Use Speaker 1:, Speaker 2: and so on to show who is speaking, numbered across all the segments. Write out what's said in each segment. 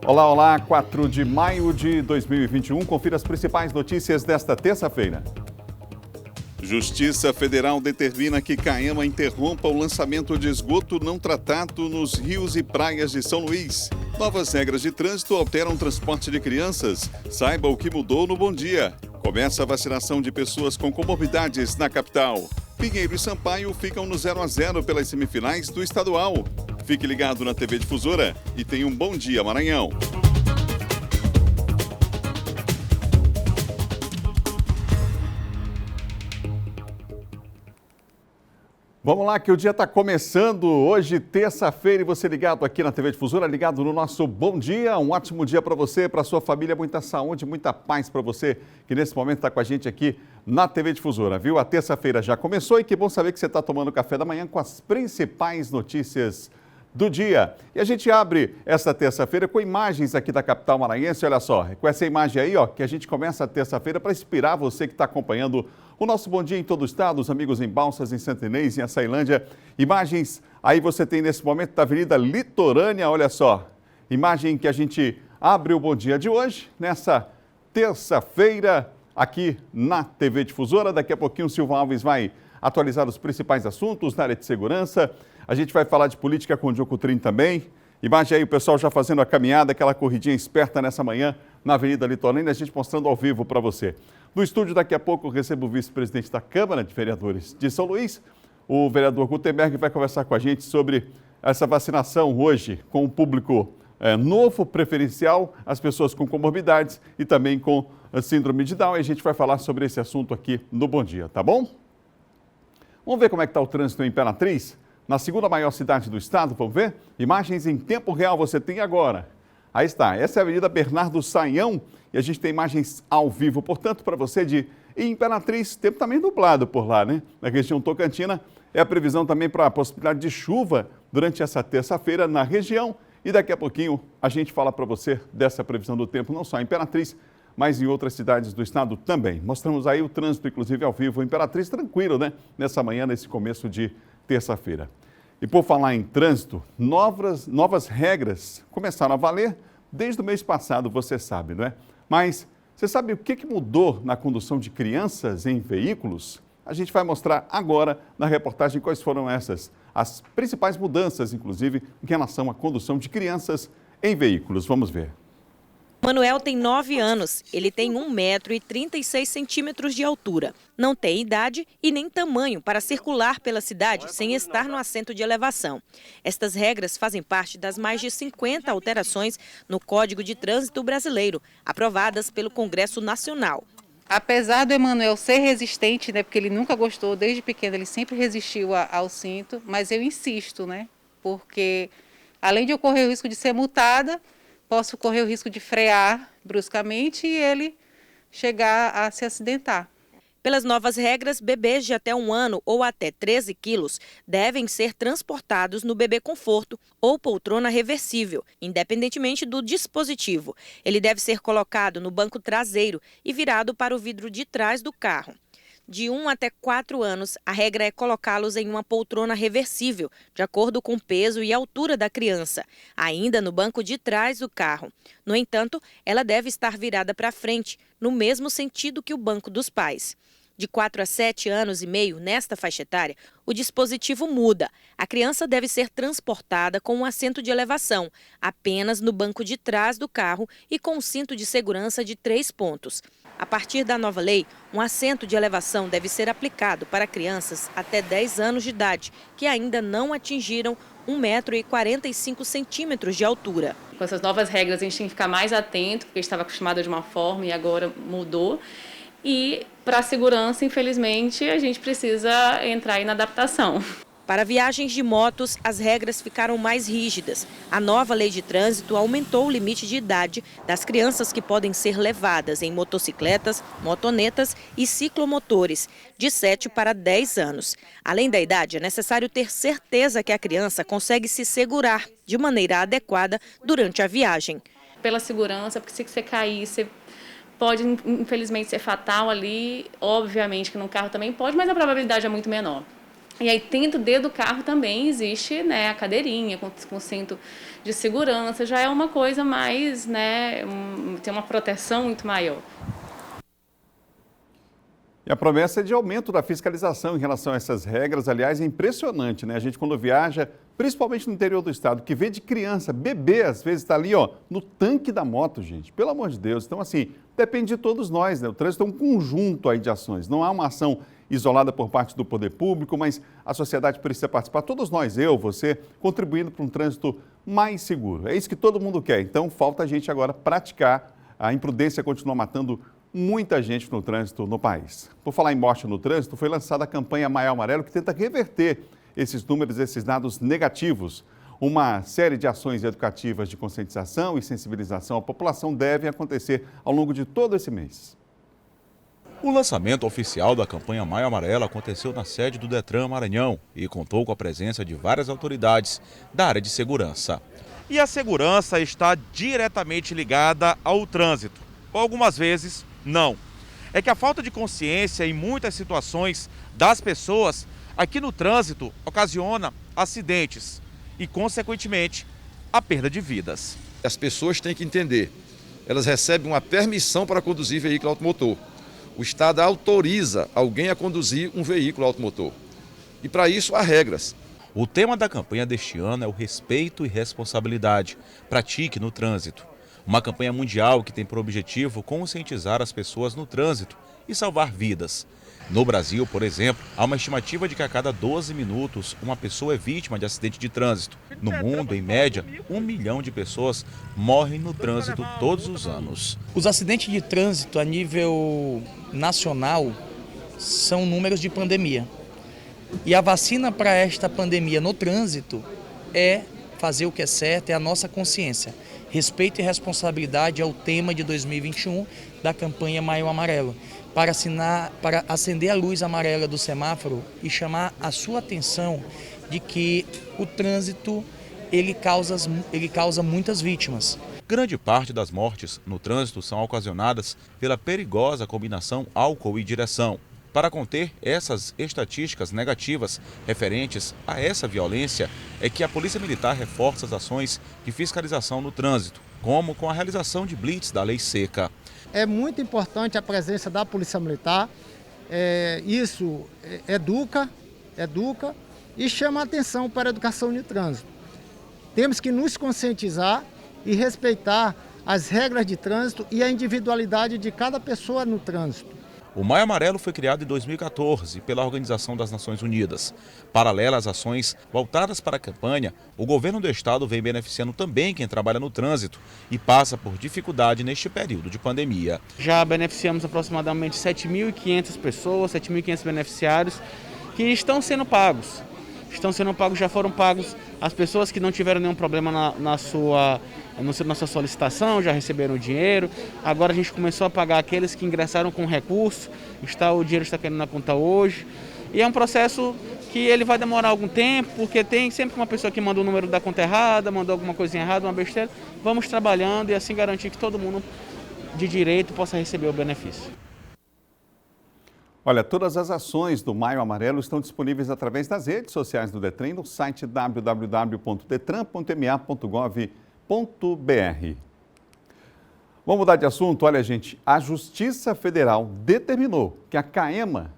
Speaker 1: Olá, olá, 4 de maio de 2021. Confira as principais notícias desta terça-feira. Justiça Federal determina que Caema interrompa o lançamento de esgoto não tratado nos rios e praias de São Luís. Novas regras de trânsito alteram o transporte de crianças. Saiba o que mudou no Bom Dia. Começa a vacinação de pessoas com comorbidades na capital. Pinheiro e Sampaio ficam no 0-0 pelas semifinais do estadual. Fique ligado na TV Difusora e tenha um bom dia, Maranhão. Vamos lá que o dia está começando hoje, terça-feira, e você ligado aqui na TV Difusora, ligado no nosso Bom Dia. Um ótimo dia para você, para sua família, muita saúde, muita paz para você que nesse momento está com a gente aqui na TV Difusora, viu? A terça-feira já começou e que bom saber que você está tomando café da manhã com as principais notícias do dia. E a gente abre esta terça-feira com imagens aqui da capital maranhense, olha só, com essa imagem aí, ó, que a gente começa a terça-feira para inspirar você que está acompanhando o nosso Bom Dia em todo o estado, os amigos em Balsas, em Santa Inês, em Açailândia. Imagens aí você tem nesse momento da Avenida Litorânea, olha só, imagem que a gente abre o Bom Dia de hoje, nessa terça-feira, aqui na TV Difusora. Daqui a pouquinho o Silvio Alves vai atualizar os principais assuntos na área de segurança. A gente vai falar de política com o Diogo Trim também. Imagem aí o pessoal já fazendo a caminhada, aquela corridinha esperta nessa manhã na Avenida Litorânea, a gente mostrando ao vivo para você. No estúdio, daqui a pouco, eu recebo o vice-presidente da Câmara de Vereadores de São Luís. O vereador Gutenberg vai conversar com a gente sobre essa vacinação hoje com o público novo, preferencial, as pessoas com comorbidades e também com a síndrome de Down. E a gente vai falar sobre esse assunto aqui no Bom Dia, tá bom? Vamos ver como é que está o trânsito em Imperatriz? Na segunda maior cidade do estado, vamos ver? Imagens em tempo real você tem agora. Aí está, essa é a Avenida Bernardo Saião e a gente tem imagens ao vivo, portanto, para você de Imperatriz, tempo também nublado por lá, né? Na região Tocantina, é a previsão também para a possibilidade de chuva durante essa terça-feira na região. E daqui a pouquinho a gente fala para você dessa previsão do tempo, não só em Imperatriz, mas em outras cidades do estado também. Mostramos aí o trânsito, inclusive ao vivo, Imperatriz, tranquilo, né? Nessa manhã, nesse começo de terça-feira. E por falar em trânsito, novas regras começaram a valer desde o mês passado, você sabe, não é? Mas você sabe o que mudou na condução de crianças em veículos? A gente vai mostrar agora na reportagem quais foram as principais mudanças, inclusive, em relação à condução de crianças em veículos. Vamos ver.
Speaker 2: Manuel tem 9 anos, ele tem 1,36 m de altura. Não tem idade e nem tamanho para circular pela cidade sem estar no assento de elevação. Estas regras fazem parte das mais de 50 alterações no Código de Trânsito Brasileiro, aprovadas pelo Congresso Nacional.
Speaker 3: Apesar do Emanuel ser resistente, né, porque ele nunca gostou, desde pequeno ele sempre resistiu ao cinto, mas eu insisto, né, porque além de eu correr o risco de ser multada, posso correr o risco de frear bruscamente e ele chegar a se acidentar.
Speaker 2: Pelas novas regras, bebês de até 1 ano ou até 13 quilos devem ser transportados no bebê conforto ou poltrona reversível, independentemente do dispositivo. Ele deve ser colocado no banco traseiro e virado para o vidro de trás do carro. De 1 até 4 anos, a regra é colocá-los em uma poltrona reversível, de acordo com o peso e altura da criança, ainda no banco de trás do carro. No entanto, ela deve estar virada para frente, no mesmo sentido que o banco dos pais. De 4 a 7 anos e meio, nesta faixa etária, o dispositivo muda. A criança deve ser transportada com um assento de elevação, apenas no banco de trás do carro e com um cinto de segurança de 3 pontos. A partir da nova lei, um assento de elevação deve ser aplicado para crianças até 10 anos de idade, que ainda não atingiram 1,45 m de altura.
Speaker 4: Com essas novas regras, a gente tem que ficar mais atento, porque estava acostumado de uma forma e agora mudou. E, para a segurança, infelizmente, a gente precisa entrar aí na adaptação.
Speaker 2: Para viagens de motos, as regras ficaram mais rígidas. A nova lei de trânsito aumentou o limite de idade das crianças que podem ser levadas em motocicletas, motonetas e ciclomotores, de 7 para 10 anos. Além da idade, é necessário ter certeza que a criança consegue se segurar de maneira adequada durante a viagem.
Speaker 4: Pela segurança, porque se você cair, você pode, infelizmente, ser fatal ali. Obviamente que no carro também pode, mas a probabilidade é muito menor. E aí dentro do carro também existe, né, a cadeirinha com cinto de segurança, já é uma coisa mais, né, tem uma proteção muito maior.
Speaker 1: E a promessa é de aumento da fiscalização em relação a essas regras. Aliás, é impressionante, né? A gente quando viaja, principalmente no interior do estado, que vê de criança, bebê, às vezes está ali, ó, no tanque da moto, gente. Pelo amor de Deus. Então, assim, depende de todos nós, né? O trânsito é um conjunto aí de ações. Não há uma ação isolada por parte do poder público, mas a sociedade precisa participar. Todos nós, eu, você, contribuindo para um trânsito mais seguro. É isso que todo mundo quer. Então, falta a gente agora praticar. A imprudência continua matando muita gente no trânsito no país. Por falar em morte no trânsito, foi lançada a campanha Maio Amarelo, que tenta reverter esses números, esses dados negativos. Uma série de ações educativas de conscientização e sensibilização à população devem acontecer ao longo de todo esse mês.
Speaker 5: O lançamento oficial da campanha Maio Amarelo aconteceu na sede do Detran Maranhão e contou com a presença de várias autoridades da área de segurança. E a segurança está diretamente ligada ao trânsito. Algumas vezes, não. É que a falta de consciência em muitas situações das pessoas aqui no trânsito ocasiona acidentes e, consequentemente, a perda de vidas.
Speaker 6: As pessoas têm que entender, elas recebem uma permissão para conduzir veículo automotor. O Estado autoriza alguém a conduzir um veículo automotor. E para isso há regras.
Speaker 5: O tema da campanha deste ano é o respeito e responsabilidade. Pratique no trânsito. Uma campanha mundial que tem por objetivo conscientizar as pessoas no trânsito e salvar vidas. No Brasil, por exemplo, há uma estimativa de que a cada 12 minutos uma pessoa é vítima de acidente de trânsito. No mundo, em média, 1 milhão de pessoas morrem no trânsito todos os anos.
Speaker 7: Os acidentes de trânsito a nível nacional são números de pandemia. E a vacina para esta pandemia no trânsito é fazer o que é certo, é a nossa consciência. Respeito e responsabilidade é o tema de 2021 da campanha Maio Amarelo, para acender a luz amarela do semáforo e chamar a sua atenção de que o trânsito ele causa muitas vítimas.
Speaker 5: Grande parte das mortes no trânsito são ocasionadas pela perigosa combinação álcool e direção. Para conter essas estatísticas negativas referentes a essa violência, é que a Polícia Militar reforça as ações de fiscalização no trânsito, como com a realização de blitz da Lei Seca.
Speaker 8: É muito importante a presença da Polícia Militar, isso educa e chama a atenção para a educação de trânsito. Temos que nos conscientizar e respeitar as regras de trânsito e a individualidade de cada pessoa no trânsito.
Speaker 5: O Maio Amarelo foi criado em 2014 pela Organização das Nações Unidas. Paralela às ações voltadas para a campanha, o governo do estado vem beneficiando também quem trabalha no trânsito e passa por dificuldade neste período de pandemia.
Speaker 9: Já beneficiamos aproximadamente 7.500 pessoas, 7.500 beneficiários que estão sendo pagos. Já foram pagos as pessoas que não tiveram nenhum problema na sua solicitação, já receberam o dinheiro. Agora a gente começou a pagar aqueles que ingressaram com recurso, o dinheiro está caindo na conta hoje. E é um processo que ele vai demorar algum tempo, porque tem sempre uma pessoa que manda o número da conta errada, mandou alguma coisinha errada, uma besteira. Vamos trabalhando e assim garantir que todo mundo de direito possa receber o benefício.
Speaker 1: Olha, todas as ações do Maio Amarelo estão disponíveis através das redes sociais do Detran e no site www.detran.ma.gov.br. Vamos mudar de assunto? Olha, gente, a Justiça Federal determinou que a CAEMA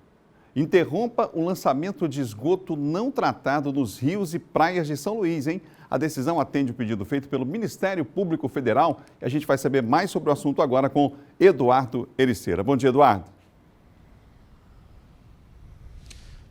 Speaker 1: interrompa o lançamento de esgoto não tratado nos rios e praias de São Luís, hein? A decisão atende o pedido feito pelo Ministério Público Federal e a gente vai saber mais sobre o assunto agora com Eduardo Ericeira. Bom dia, Eduardo.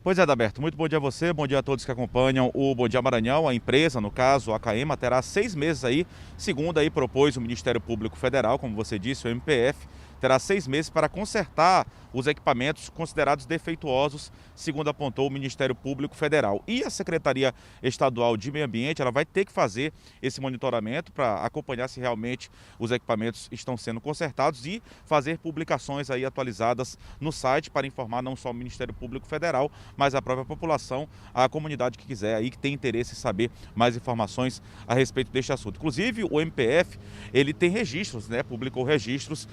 Speaker 5: Pois é, Adalberto, muito bom dia a você, bom dia a todos que acompanham o Bom Dia Maranhão. A empresa, no caso, a CAEMA, terá 6 meses aí, segundo aí propôs o Ministério Público Federal, como você disse, o MPF, terá 6 meses para consertar os equipamentos considerados defeituosos, segundo apontou o Ministério Público Federal. E a Secretaria Estadual de Meio Ambiente, ela vai ter que fazer esse monitoramento para acompanhar se realmente os equipamentos estão sendo consertados e fazer publicações aí atualizadas no site para informar não só o Ministério Público Federal, mas a própria população, a comunidade que quiser aí, que tem interesse em saber mais informações a respeito deste assunto. Inclusive, o MPF, ele tem registros, né, publicou registros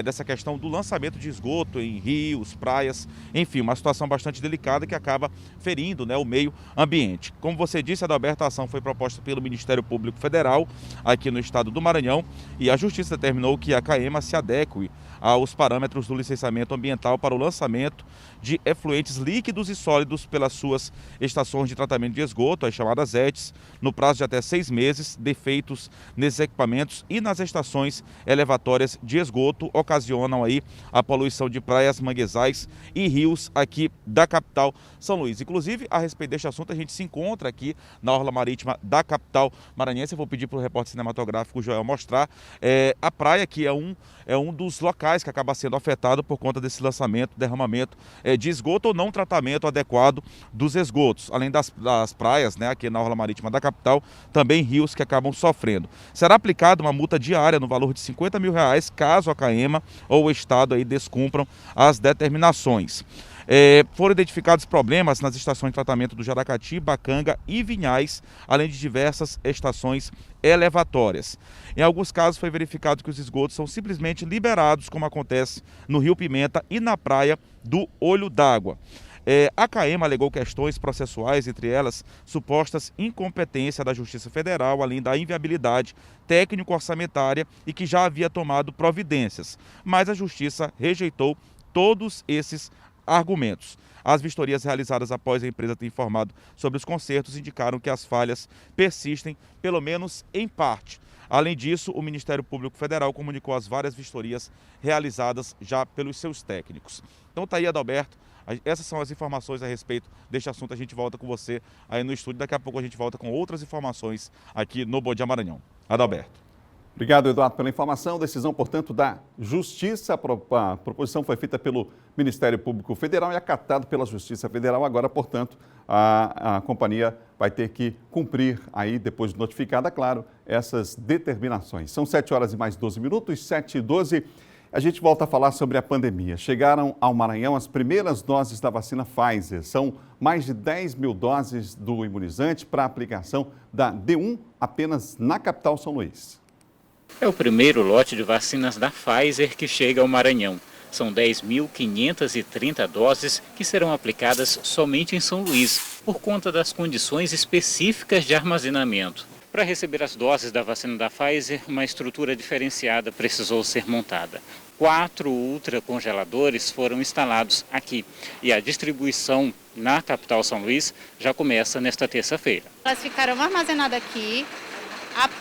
Speaker 5: dessa essa questão do lançamento de esgoto em rios, praias, enfim, uma situação bastante delicada que acaba ferindo, né, o meio ambiente. Como você disse, Adalberto, a ação foi proposta pelo Ministério Público Federal aqui no estado do Maranhão e a Justiça determinou que a CAEMA se adeque aos parâmetros do licenciamento ambiental para o lançamento de efluentes líquidos e sólidos pelas suas estações de tratamento de esgoto, as chamadas ETs, no prazo de até 6 meses, defeitos nesses equipamentos e nas estações elevatórias de esgoto ocasionam aí a poluição de praias, manguezais e rios aqui da capital São Luís. Inclusive, a respeito deste assunto, a gente se encontra aqui na orla marítima da capital maranhense. Eu vou pedir para o repórter cinematográfico Joel mostrar a praia, que é um dos locais que acaba sendo afetado por conta desse lançamento, derramamento de esgoto ou não tratamento adequado dos esgotos. Além das praias, né, aqui na orla marítima da capital, também rios que acabam sofrendo. Será aplicada uma multa diária no valor de R$50 mil caso a CAEMA ou o Estado aí descumpram as determinações. Foram identificados problemas nas estações de tratamento do Jaracati, Bacanga e Vinhais, além de diversas estações elevatórias. Em alguns casos foi verificado que os esgotos são simplesmente liberados, como acontece no Rio Pimenta e na praia do Olho d'Água. A CAEMA alegou questões processuais, entre elas supostas incompetência da Justiça Federal, além da inviabilidade técnico-orçamentária e que já havia tomado providências. Mas a Justiça rejeitou todos esses argumentos. As vistorias realizadas após a empresa ter informado sobre os consertos indicaram que as falhas persistem, pelo menos em parte. Além disso, o Ministério Público Federal comunicou as várias vistorias realizadas já pelos seus técnicos. Então tá aí, Adalberto. Essas são as informações a respeito deste assunto. A gente volta com você aí no estúdio. Daqui a pouco a gente volta com outras informações aqui no Bom Dia Maranhão. Adalberto.
Speaker 1: Obrigado, Eduardo, pela informação. Decisão, portanto, da Justiça. A proposição foi feita pelo Ministério Público Federal e acatada pela Justiça Federal. Agora, portanto, a companhia vai ter que cumprir aí, depois de notificada, claro, essas determinações. São 7 horas e mais 12 minutos, 7h12. A gente volta a falar sobre a pandemia. Chegaram ao Maranhão as primeiras doses da vacina Pfizer. São mais de 10 mil doses do imunizante para aplicação da D1 apenas na capital São Luís.
Speaker 10: É o primeiro lote de vacinas da Pfizer que chega ao Maranhão. São 10.530 doses que serão aplicadas somente em São Luís, por conta das condições específicas de armazenamento. Para receber as doses da vacina da Pfizer, uma estrutura diferenciada precisou ser montada. 4 ultracongeladores foram instalados aqui e a distribuição na capital São Luís já começa nesta terça-feira.
Speaker 11: Elas ficaram armazenadas aqui.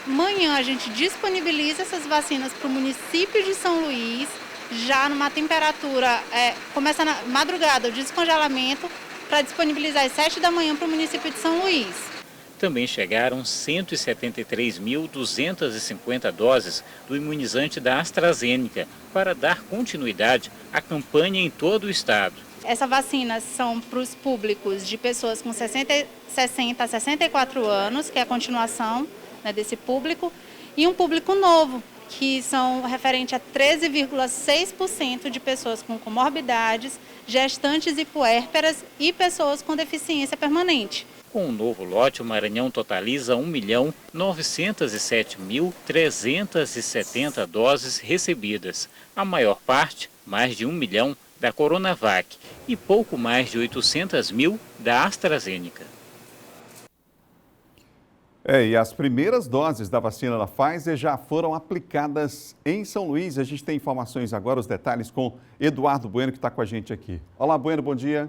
Speaker 11: Amanhã a gente disponibiliza essas vacinas para o município de São Luís, já numa temperatura, começa na madrugada o descongelamento, para disponibilizar às 7 da manhã para o município de São Luís.
Speaker 10: Também chegaram 173.250 doses do imunizante da AstraZeneca, para dar continuidade à campanha em todo o estado.
Speaker 11: Essas vacinas são para os públicos de pessoas com 60 a 64 anos, que é a continuação, né, desse público, e um público novo, que são referente a 13,6% de pessoas com comorbidades, gestantes e puérperas e pessoas com deficiência permanente.
Speaker 10: Com o novo lote, o Maranhão totaliza 1.907.370 doses recebidas. A maior parte, mais de 1 milhão, da Coronavac e pouco mais de 800 mil da AstraZeneca.
Speaker 1: E as primeiras doses da vacina da Pfizer já foram aplicadas em São Luís. A gente tem informações agora, os detalhes com Eduardo Bueno, que está com a gente aqui. Olá, Bueno, bom dia.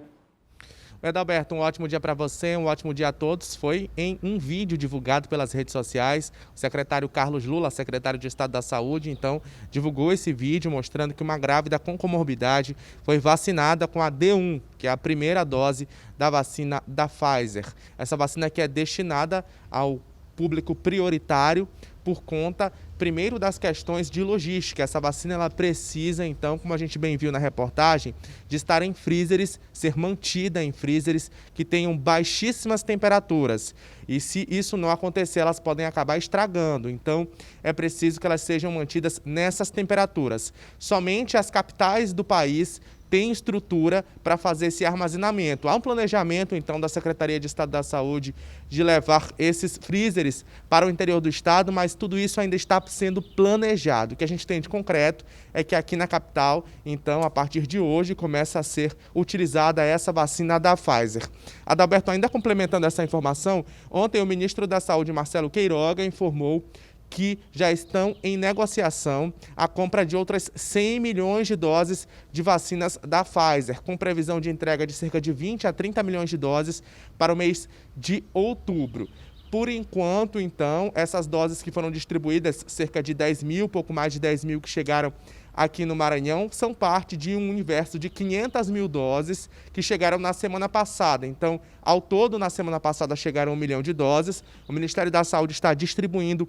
Speaker 12: Adalberto, um ótimo dia para você, um ótimo dia a todos. Foi em um vídeo divulgado pelas redes sociais. O secretário Carlos Lula, secretário de Estado da Saúde, então, divulgou esse vídeo mostrando que uma grávida com comorbidade foi vacinada com a D1, que é a primeira dose da vacina da Pfizer. Essa vacina que é destinada ao público prioritário por conta, primeiro, das questões de logística. Essa vacina ela precisa, então, como a gente bem viu na reportagem, de estar em freezers, ser mantida em freezers que tenham baixíssimas temperaturas. E se isso não acontecer, elas podem acabar estragando. Então, é preciso que elas sejam mantidas nessas temperaturas. Somente as capitais do país tem estrutura para fazer esse armazenamento. Há um planejamento, então, da Secretaria de Estado da Saúde de levar esses freezers para o interior do estado, mas tudo isso ainda está sendo planejado. O que a gente tem de concreto é que aqui na capital, então, a partir de hoje, começa a ser utilizada essa vacina da Pfizer. Adalberto, ainda complementando essa informação, ontem o ministro da Saúde, Marcelo Queiroga, informou que já estão em negociação a compra de outras 100 milhões de doses de vacinas da Pfizer, com previsão de entrega de cerca de 20 a 30 milhões de doses para o mês de outubro. Por enquanto, então, essas doses que foram distribuídas, cerca de 10 mil, pouco mais de 10 mil que chegaram aqui no Maranhão, são parte de um universo de 500 mil doses que chegaram na semana passada. Então, ao todo, na semana passada chegaram 1 milhão de doses. O Ministério da Saúde está distribuindo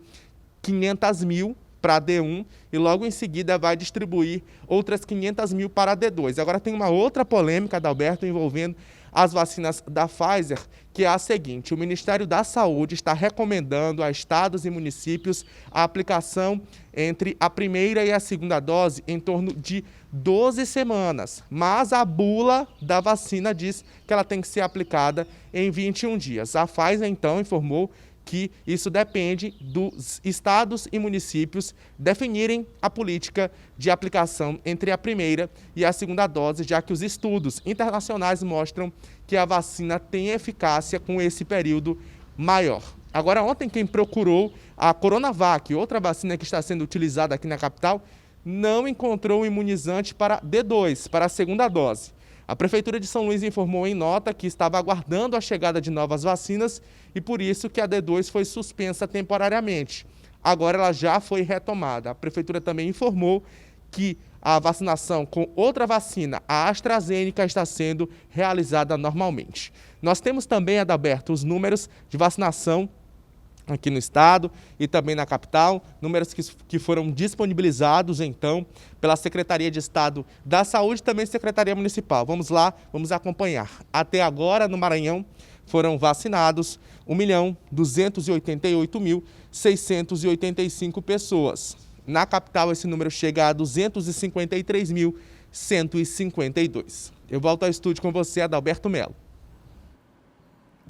Speaker 12: 500 mil para a D1 e logo em seguida vai distribuir outras 500 mil para a D2. Agora tem uma outra polêmica, Adalberto, envolvendo as vacinas da Pfizer, que é a seguinte: o Ministério da Saúde está recomendando a estados e municípios a aplicação entre a primeira e a segunda dose em torno de 12 semanas, mas a bula da vacina diz que ela tem que ser aplicada em 21 dias. A Pfizer, então, informou que isso depende dos estados e municípios definirem a política de aplicação entre a primeira e a segunda dose, já que os estudos internacionais mostram que a vacina tem eficácia com esse período maior. Agora, ontem, quem procurou a Coronavac, outra vacina que está sendo utilizada aqui na capital, não encontrou o imunizante para D2, para a segunda dose. A Prefeitura de São Luís informou em nota que estava aguardando a chegada de novas vacinas e por isso que a D2 foi suspensa temporariamente. Agora ela já foi retomada. A Prefeitura também informou que a vacinação com outra vacina, a AstraZeneca, está sendo realizada normalmente. Nós temos também, Adalberto, os números de vacinação aqui no estado e também na capital, números que foram disponibilizados, então, pela Secretaria de Estado da Saúde e também Secretaria Municipal. Vamos lá, vamos acompanhar. Até agora, no Maranhão, foram vacinados 1.288.685 pessoas. Na capital, esse número chega a 253.152. Eu volto ao estúdio com você, Adalberto Melo.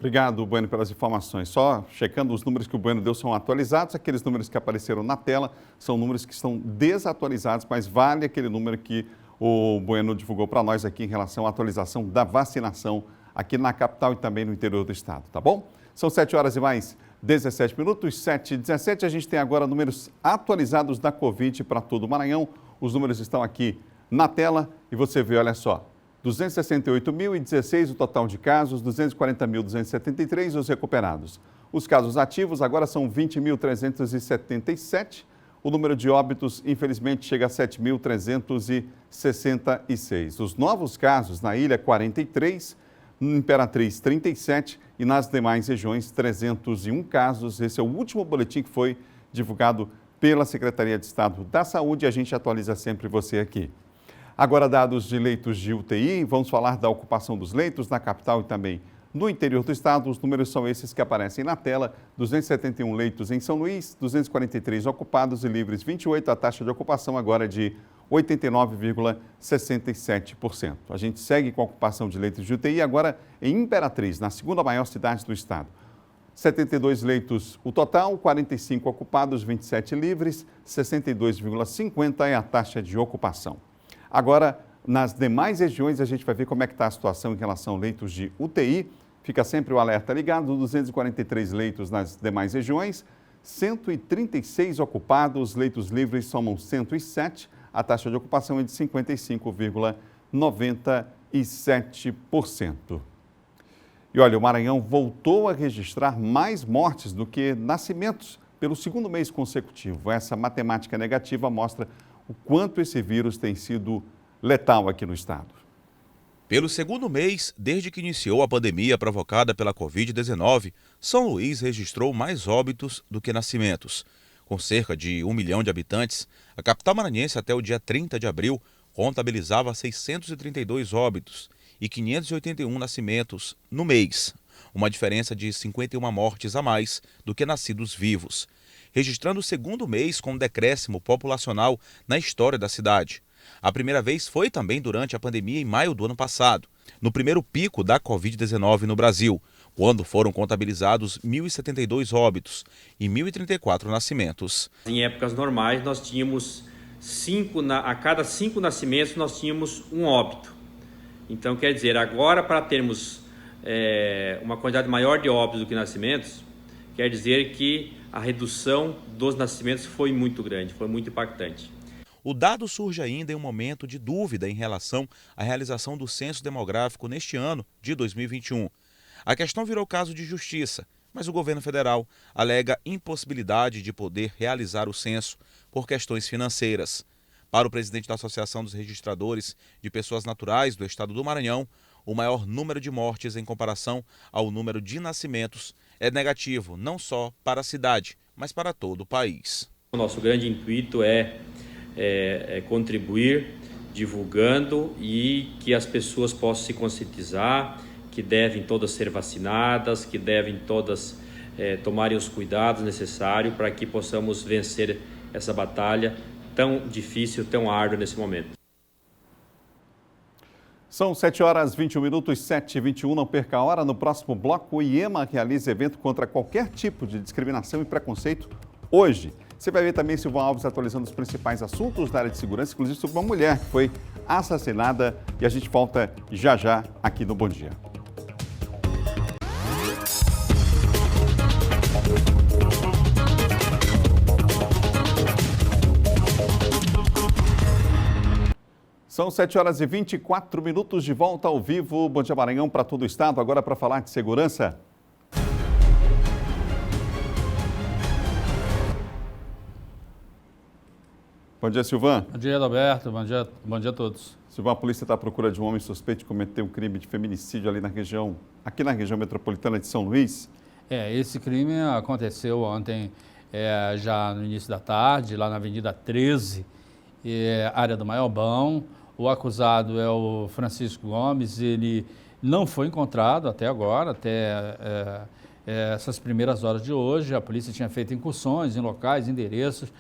Speaker 1: Obrigado, Bueno, pelas informações. Só checando, os números que o Bueno deu são atualizados, aqueles números que apareceram na tela são números que estão desatualizados, mas vale aquele número que o Bueno divulgou para nós aqui em relação à atualização da vacinação aqui na capital e também no interior do estado, tá bom? São 7 horas e mais 17 minutos, 7h17. A gente tem agora números atualizados da Covid para todo o Maranhão. Os números estão aqui na tela e você vê, olha só. 268.016 o total de casos, 240.273 os recuperados. Os casos ativos agora são 20.377. O número de óbitos, infelizmente, chega a 7.366. Os novos casos na ilha, 43, no Imperatriz, 37 e nas demais regiões, 301 casos. Esse é o último boletim que foi divulgado pela Secretaria de Estado da Saúde e a gente atualiza sempre você aqui. Agora, dados de leitos de UTI, vamos falar da ocupação dos leitos na capital e também no interior do estado. Os números são esses que aparecem na tela: 271 leitos em São Luís, 243 ocupados e livres 28. A taxa de ocupação agora é de 89,67%. A gente segue com a ocupação de leitos de UTI agora em Imperatriz, na segunda maior cidade do estado. 72 leitos o total, 45 ocupados, 27 livres, 62,50% é a taxa de ocupação. Agora, nas demais regiões, a gente vai ver como é que está a situação em relação a leitos de UTI. Fica sempre o alerta ligado: 243 leitos nas demais regiões, 136 ocupados, leitos livres somam 107. A taxa de ocupação é de 55,97%. E olha, o Maranhão voltou a registrar mais mortes do que nascimentos pelo segundo mês consecutivo. Essa matemática negativa mostra o quanto esse vírus tem sido letal aqui no estado.
Speaker 5: Pelo segundo mês, desde que iniciou a pandemia provocada pela Covid-19, São Luís registrou mais óbitos do que nascimentos. Com cerca de 1 milhão de habitantes, a capital maranhense até o dia 30 de abril contabilizava 632 óbitos e 581 nascimentos no mês, uma diferença de 51 mortes a mais do que nascidos vivos, registrando o segundo mês com um decréscimo populacional na história da cidade. A primeira vez foi também durante a pandemia em maio do ano passado, no primeiro pico da Covid-19 no Brasil, quando foram contabilizados 1.072 óbitos e 1.034 nascimentos.
Speaker 13: Em épocas normais, nós tínhamos a cada 5 nascimentos, nós tínhamos um óbito. Então, quer dizer, agora para termos uma quantidade maior de óbitos do que nascimentos, quer dizer que a redução dos nascimentos foi muito grande, foi muito impactante.
Speaker 5: O dado surge ainda em um momento de dúvida em relação à realização do censo demográfico neste ano de 2021. A questão virou caso de justiça, mas o governo federal alega impossibilidade de poder realizar o censo por questões financeiras. Para o presidente da Associação dos Registradores de Pessoas Naturais do Estado do Maranhão, o maior número de mortes em comparação ao número de nascimentos é negativo, não só para a cidade, mas para todo o país.
Speaker 13: O nosso grande intuito é contribuir, divulgando e que as pessoas possam se conscientizar, que devem todas ser vacinadas, que devem todas tomarem os cuidados necessários para que possamos vencer essa batalha tão difícil, tão árdua nesse momento.
Speaker 1: São 7h21, 7h21, não perca a hora. No próximo bloco, o IEMA realiza evento contra qualquer tipo de discriminação e preconceito hoje. Você vai ver também Silvão Alves atualizando os principais assuntos da área de segurança, inclusive sobre uma mulher que foi assassinada. E a gente volta já já aqui no Bom Dia. São 7h24, de volta ao vivo. Bom Dia Maranhão para todo o estado. Agora para falar de segurança. Bom dia, Silvan.
Speaker 14: Bom dia, Adalberto. Bom dia a todos.
Speaker 1: Silvan, a polícia está à procura de um homem suspeito de cometer um crime de feminicídio aqui na região metropolitana de São Luís.
Speaker 14: Esse crime aconteceu ontem, já no início da tarde, lá na Avenida 13, área do Maiobão. O acusado é o Francisco Gomes, ele não foi encontrado até agora, até essas primeiras horas de hoje. A polícia tinha feito incursões em locais, endereços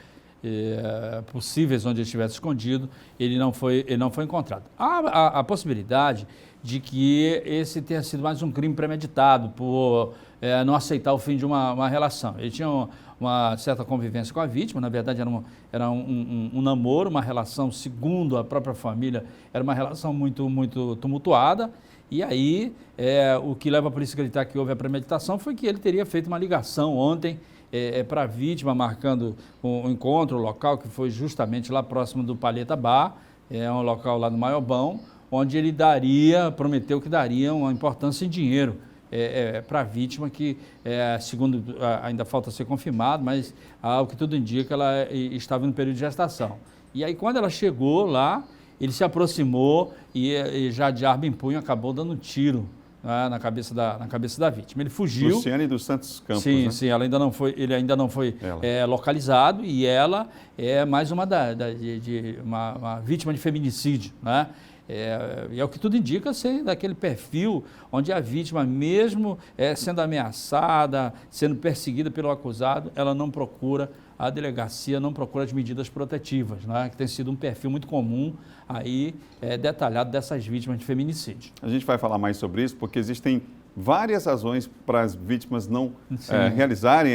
Speaker 14: possíveis onde ele estivesse escondido, ele não foi encontrado. Há a possibilidade de que esse tenha sido mais um crime premeditado por não aceitar o fim de uma relação. Ele tinha uma certa convivência com a vítima, na verdade era um namoro, uma relação, segundo a própria família, era uma relação muito, muito tumultuada, e aí o que leva a polícia a acreditar que houve a premeditação foi que ele teria feito uma ligação ontem para a vítima, marcando um encontro, o local que foi justamente lá próximo do Palheta Bar, um local lá no Maiobão, onde ele prometeu que daria uma importância em dinheiro para a vítima, que, segundo, ainda falta ser confirmado, mas ao que tudo indica, ela estava no período de gestação. E aí, quando ela chegou lá, ele se aproximou e já de arma em punho acabou dando um tiro na cabeça da vítima. Ele fugiu.
Speaker 1: Luciane dos Santos Campos,
Speaker 14: sim,
Speaker 1: né?
Speaker 14: Sim, ele ainda não foi localizado, e ela é mais uma vítima de feminicídio, né? E é o que tudo indica ser daquele perfil onde a vítima, mesmo sendo ameaçada, sendo perseguida pelo acusado, ela não procura a delegacia, não procura as medidas protetivas, né? Que tem sido um perfil muito comum aí, detalhado dessas vítimas de feminicídio.
Speaker 1: A gente vai falar mais sobre isso porque existem várias razões para as vítimas não realizarem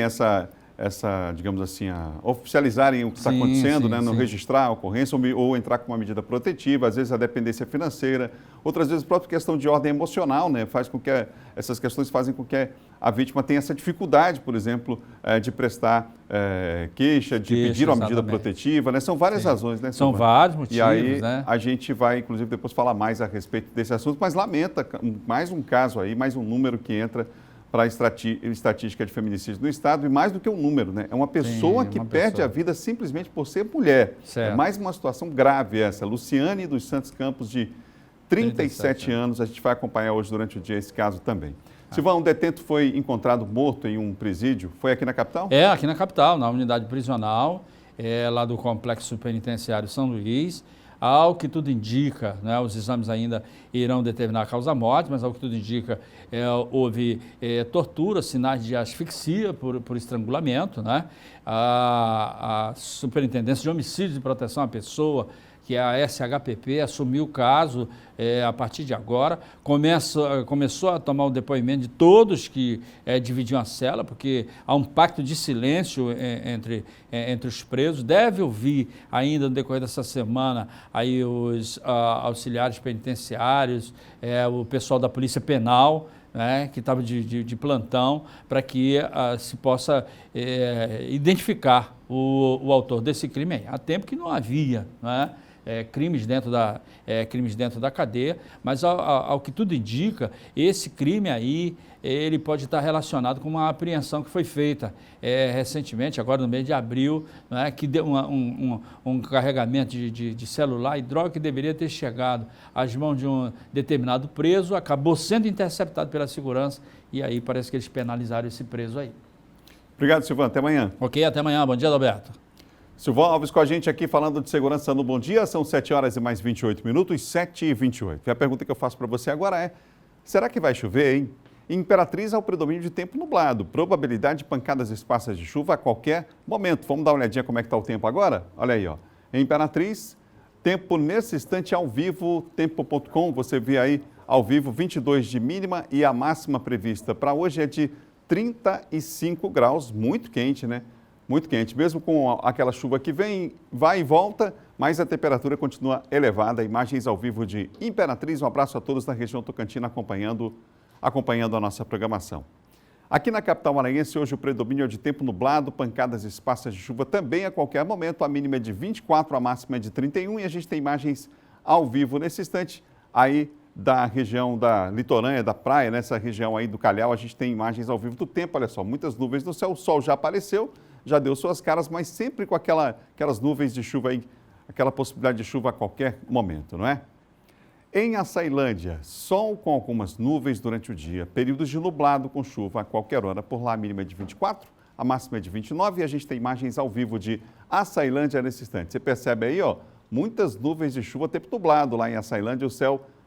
Speaker 1: digamos assim, oficializarem o que está acontecendo, né? Não registrar a ocorrência ou entrar com uma medida protetiva, às vezes a dependência financeira, outras vezes a própria questão de ordem emocional, né? Essas questões fazem com que a vítima tenha essa dificuldade, por exemplo, de prestar queixa, de pedir uma medida protetiva, né? São várias razões, né?
Speaker 14: São vários motivos,
Speaker 1: e aí,
Speaker 14: né?
Speaker 1: A gente vai, inclusive, depois falar mais a respeito desse assunto, mas lamenta mais um caso aí, mais um número que entra para a estatística de feminicídio no estado, e mais do que um número, né? É uma pessoa que perde a vida simplesmente por ser mulher.
Speaker 14: Certo.
Speaker 1: É mais uma situação grave essa. Luciane dos Santos Campos, de 37 anos. A gente vai acompanhar hoje durante o dia esse caso também. Silvão, um detento foi encontrado morto em um presídio. Foi aqui na capital?
Speaker 14: Aqui na capital, na unidade prisional, lá do Complexo Penitenciário São Luís. Ao que tudo indica, né, os exames ainda irão determinar a causa-morte, mas ao que tudo indica, houve tortura, sinais de asfixia por estrangulamento, né? A Superintendência de Homicídios e Proteção à Pessoa, que é a SHPP, assumiu o caso a partir de agora, começou a tomar o depoimento de todos que dividiam a cela, porque há um pacto de silêncio entre os presos. Deve ouvir ainda no decorrer dessa semana aí os auxiliares penitenciários, o pessoal da Polícia Penal, né, que estava de plantão, para que se possa identificar o autor desse crime aí. Há tempo que não havia, né, crimes dentro da cadeia, mas ao que tudo indica, esse crime aí, ele pode estar relacionado com uma apreensão que foi feita recentemente, agora no mês de abril, né, que deu um carregamento de celular e droga que deveria ter chegado às mãos de um determinado preso, acabou sendo interceptado pela segurança e aí parece que eles penalizaram esse preso aí.
Speaker 1: Obrigado, Silvano. Até amanhã.
Speaker 14: Ok, até amanhã. Bom dia, Adalberto.
Speaker 1: Silvão Alves com a gente aqui falando de segurança no Bom Dia. São 7 horas e mais 28 minutos, 7h28. E a pergunta que eu faço para você agora é, será que vai chover, hein? Em Imperatriz há o predomínio de tempo nublado, probabilidade de pancadas esparsas de chuva a qualquer momento. Vamos dar uma olhadinha como é que está o tempo agora? Olha aí, ó. Em Imperatriz, tempo nesse instante ao vivo, tempo.com, você vê aí ao vivo 22 de mínima e a máxima prevista para hoje é de 35 graus, muito quente, né? Muito quente, mesmo com aquela chuva que vem, vai e volta, mas a temperatura continua elevada. Imagens ao vivo de Imperatriz. Um abraço a todos da região Tocantina acompanhando a nossa programação. Aqui na capital maranhense, hoje o predomínio é de tempo nublado, pancadas esparsas de chuva também a qualquer momento. A mínima é de 24, a máxima é de 31 e a gente tem imagens ao vivo nesse instante aí da região da litorânea, da praia, nessa região aí do Calhau. A gente tem imagens ao vivo do tempo, olha só, muitas nuvens no céu, o sol já apareceu, já deu suas caras, mas sempre com aquelas nuvens de chuva aí, aquela possibilidade de chuva a qualquer momento, não é? Em Açailândia, sol com algumas nuvens durante o dia, períodos de nublado com chuva a qualquer hora, por lá a mínima é de 24, a máxima é de 29 e a gente tem imagens ao vivo de Açailândia nesse instante. Você percebe aí, ó, muitas nuvens de chuva, tempo nublado lá em Açailândia,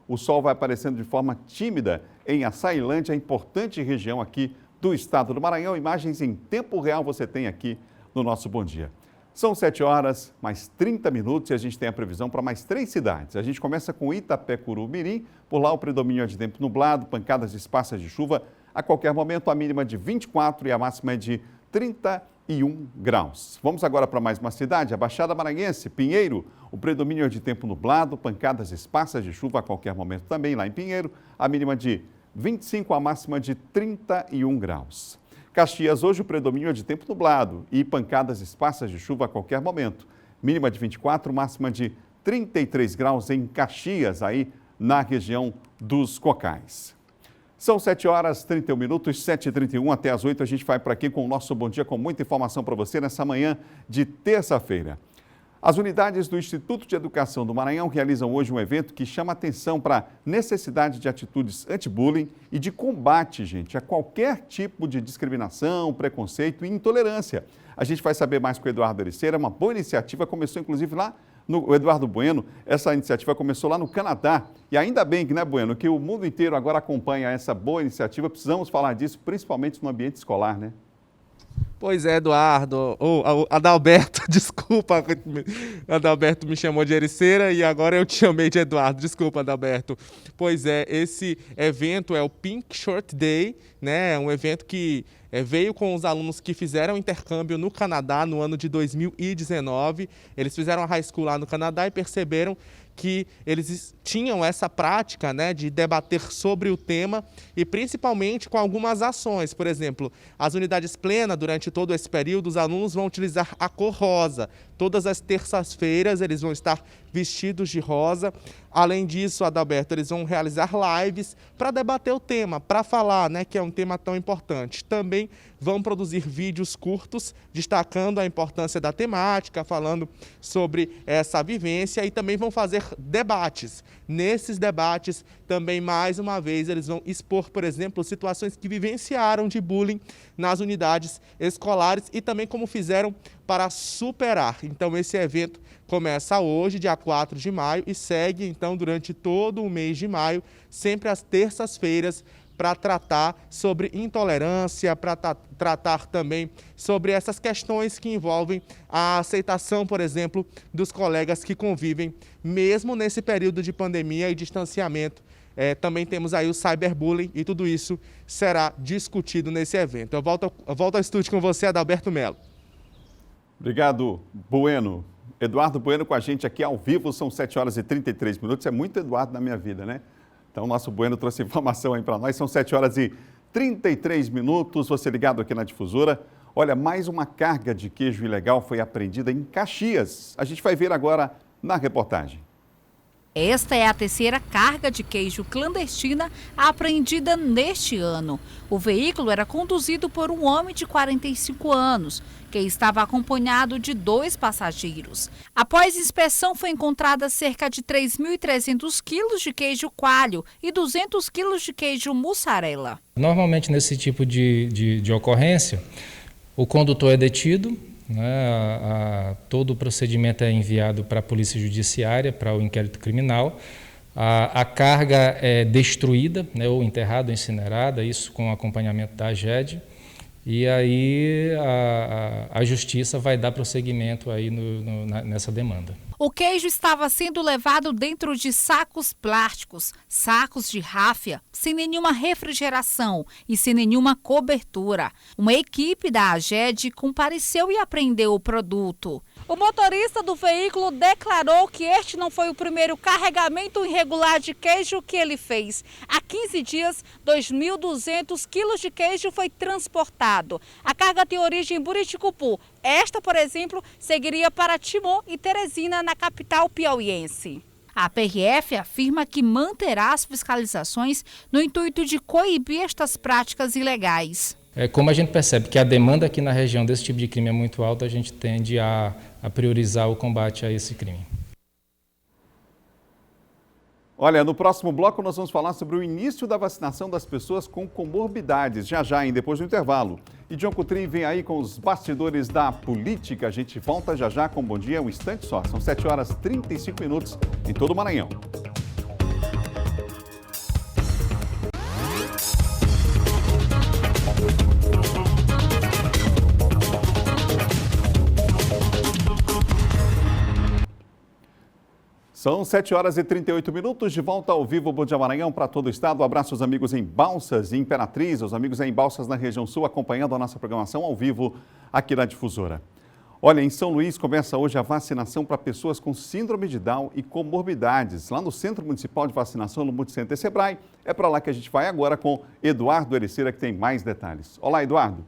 Speaker 1: o sol vai aparecendo de forma tímida em Açailândia, importante região aqui do estado do Maranhão. Imagens em tempo real você tem aqui no nosso Bom Dia. São 7 horas, mais 30 minutos e a gente tem a previsão para mais 3 cidades. A gente começa com Itapecuru-Mirim, por lá o predomínio é de tempo nublado, pancadas esparsas de chuva. A qualquer momento a mínima é de 24 e a máxima é de 31 graus. Vamos agora para mais uma cidade, a Baixada Maranhense, Pinheiro. O predomínio é de tempo nublado, pancadas esparsas de chuva a qualquer momento também lá em Pinheiro. A mínima de 25, a máxima de 31 graus. Caxias, hoje o predomínio é de tempo nublado e pancadas esparsas de chuva a qualquer momento. Mínima de 24, máxima de 33 graus em Caxias, aí na região dos Cocais. São 7 horas 31 minutos, 7h31 até as 8 a gente vai por aqui com o nosso Bom Dia, com muita informação para você nessa manhã de terça-feira. As unidades do Instituto de Educação do Maranhão realizam hoje um evento que chama atenção para a necessidade de atitudes anti-bullying e de combate, gente, a qualquer tipo de discriminação, preconceito e intolerância. A gente vai saber mais com o Eduardo Ericeira, uma boa iniciativa, começou inclusive lá no Eduardo Bueno, essa iniciativa começou lá no Canadá. E ainda bem que, né, Bueno, que o mundo inteiro agora acompanha essa boa iniciativa, precisamos falar disso, principalmente no ambiente escolar, né?
Speaker 12: Pois é, Eduardo, Adalberto, desculpa, Adalberto me chamou de Ericeira e agora eu te chamei de Eduardo, desculpa, Adalberto. Pois é, esse evento é o Pink Shirt Day, né? Um evento que veio com os alunos que fizeram intercâmbio no Canadá no ano de 2019. Eles fizeram a high school lá no Canadá e perceberam que eles tinham essa prática, né, de debater sobre o tema e principalmente com algumas ações. Por exemplo, as unidades plenas, durante todo esse período, os alunos vão utilizar a cor rosa. Todas as terças-feiras eles vão estar vestidos de rosa. Além disso, Adalberto, eles vão realizar lives para debater o tema, para falar, né, que é um tema tão importante. Também vão produzir vídeos curtos, destacando a importância da temática, falando sobre essa vivência e também vão fazer debates. Nesses debates, também, mais uma vez, eles vão expor, por exemplo, situações que vivenciaram de bullying nas unidades escolares e também como fizeram para superar. Então, esse evento começa hoje, dia 4 de maio, e segue, então, durante todo o mês de maio, sempre às terças-feiras, para tratar sobre intolerância, para tratar também sobre essas questões que envolvem a aceitação, por exemplo, dos colegas que convivem, mesmo nesse período de pandemia e distanciamento. Também temos aí o cyberbullying e tudo isso será discutido nesse evento. Eu volto ao estúdio com você, Adalberto Melo.
Speaker 1: Obrigado, Bueno. Eduardo Bueno com a gente aqui ao vivo, são 7 horas e 33 minutos. É muito Eduardo na minha vida, né? Então, o nosso Bueno trouxe informação aí para nós. São 7 horas e 33 minutos. Você ligado aqui na Difusora. Olha, mais uma carga de queijo ilegal foi apreendida em Caxias. A gente vai ver agora na reportagem.
Speaker 15: Esta é a terceira carga de queijo clandestina apreendida neste ano. O veículo era conduzido por um homem de 45 anos, que estava acompanhado de 2 passageiros. Após inspeção, foi encontrada cerca de 3.300 quilos de queijo coalho e 200 quilos de queijo mussarela.
Speaker 16: Normalmente, nesse tipo de ocorrência, o condutor é detido, todo o procedimento é enviado para a Polícia Judiciária, para o inquérito criminal. A carga é destruída, ou enterrada ou incinerada, isso com acompanhamento da AGED. E aí a Justiça vai dar prosseguimento aí nessa demanda.
Speaker 15: O queijo estava sendo levado dentro de sacos plásticos, sacos de ráfia, sem nenhuma refrigeração e sem nenhuma cobertura. Uma equipe da AGED compareceu e apreendeu o produto. O motorista do veículo declarou que este não foi o primeiro carregamento irregular de queijo que ele fez. Há 15 dias, 2.200 quilos de queijo foi transportado. A carga tem origem em Buriticupu. Esta, por exemplo, seguiria para Timon e Teresina, na capital piauiense. A PRF afirma que manterá as fiscalizações no intuito de coibir estas práticas ilegais.
Speaker 16: Como a gente percebe que a demanda aqui na região desse tipo de crime é muito alta, a gente tende a priorizar o combate a esse crime.
Speaker 1: Olha, no próximo bloco nós vamos falar sobre o início da vacinação das pessoas com comorbidades, já, depois do intervalo. E John Coutrin vem aí com os bastidores da política. A gente volta já com Bom Dia, um instante só. São 7 horas e 35 minutos em todo o Maranhão. São 7 horas e 38 minutos, de volta ao vivo, Bom Dia Maranhão para todo o estado. Um abraço aos amigos em Balsas e Imperatriz, aos amigos em Balsas na região sul, acompanhando a nossa programação ao vivo aqui na Difusora. Olha, em São Luís começa hoje a vacinação para pessoas com síndrome de Down e comorbidades, lá no Centro Municipal de Vacinação, no Multicenter Sebrae. É para lá que a gente vai agora com Eduardo Ericeira, que tem mais detalhes. Olá, Eduardo.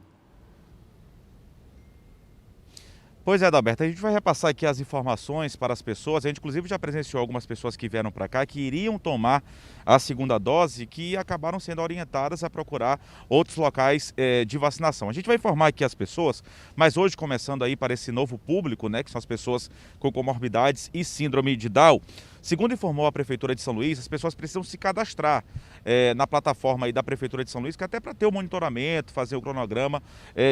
Speaker 5: Pois é, Adalberto, a gente vai repassar aqui as informações para as pessoas. A gente, inclusive, já presenciou algumas pessoas que vieram para cá que iriam tomar a segunda dose, que acabaram sendo orientadas a procurar outros locais de vacinação. A gente vai informar aqui as pessoas, mas hoje, começando aí para esse novo público, que são as pessoas com comorbidades e síndrome de Down. Segundo informou a Prefeitura de São Luís, as pessoas precisam se cadastrar na plataforma aí da Prefeitura de São Luís, que até para ter o monitoramento, fazer o cronograma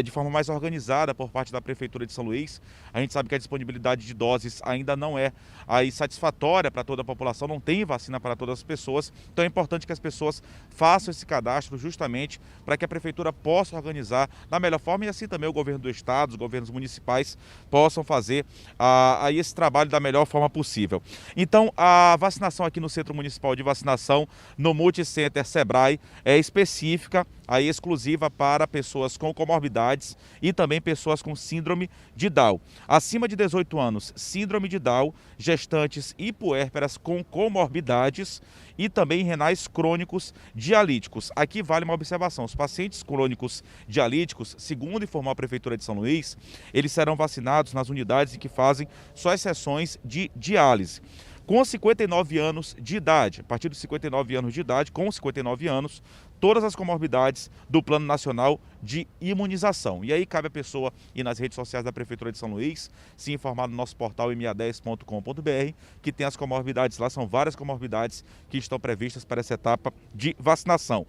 Speaker 5: de forma mais organizada por parte da Prefeitura de São Luís. A gente sabe que a disponibilidade de doses ainda não é aí satisfatória para toda a população, não tem vacina para todas as pessoas, então é importante que as pessoas façam esse cadastro justamente para que a Prefeitura possa organizar da melhor forma e assim também o governo do estado, os governos municipais possam fazer aí esse trabalho da melhor forma possível. Então, a vacinação aqui no Centro Municipal de Vacinação, no Multicenter Sebrae, é específica, aí exclusiva para pessoas com comorbidades e também pessoas com síndrome de Down. Acima de 18 anos, síndrome de Down, gestantes e puérperas com comorbidades e também renais crônicos dialíticos. Aqui vale uma observação, os pacientes crônicos dialíticos, segundo informou a Prefeitura de São Luís, eles serão vacinados nas unidades em que fazem só as sessões de diálise. Com 59 anos de idade, a partir dos 59 anos de idade, com 59 anos, todas as comorbidades do Plano Nacional de Imunização. E aí cabe a pessoa ir nas redes sociais da Prefeitura de São Luís, se informar no nosso portal ma10.com.br, que tem as comorbidades lá, são várias comorbidades que estão previstas para essa etapa de vacinação.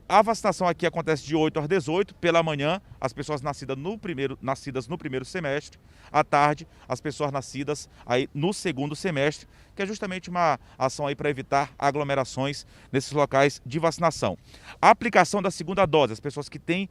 Speaker 5: A vacinação aqui acontece de 8 às 18, pela manhã, as pessoas nascidas no primeiro semestre, à tarde, as pessoas nascidas aí no segundo semestre, que é justamente uma ação aí para evitar aglomerações nesses locais de vacinação. A aplicação da segunda dose, as pessoas que têm